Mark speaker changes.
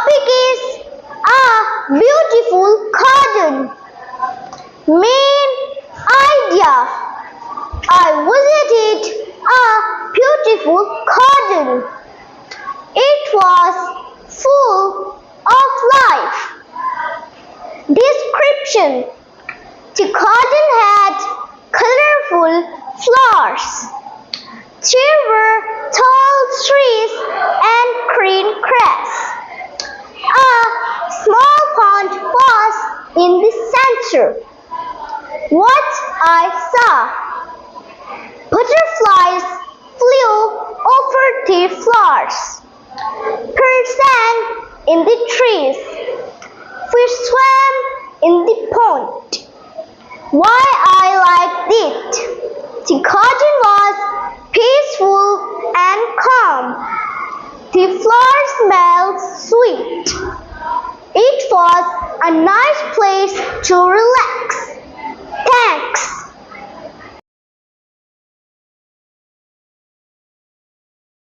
Speaker 1: topic is a beautiful garden. Main idea. I visited a beautiful garden. It was full of life. Description. The garden had colorful flowers. There were tall trees and green grass. A small pond was in the center. What I saw. Butterflies flew over the flowers. Birds sang in the trees. Fish swam in the pond. Why I liked it. The garden was peaceful and calm. The flowers smelled sweet. It was a nice place to relax. Thanks.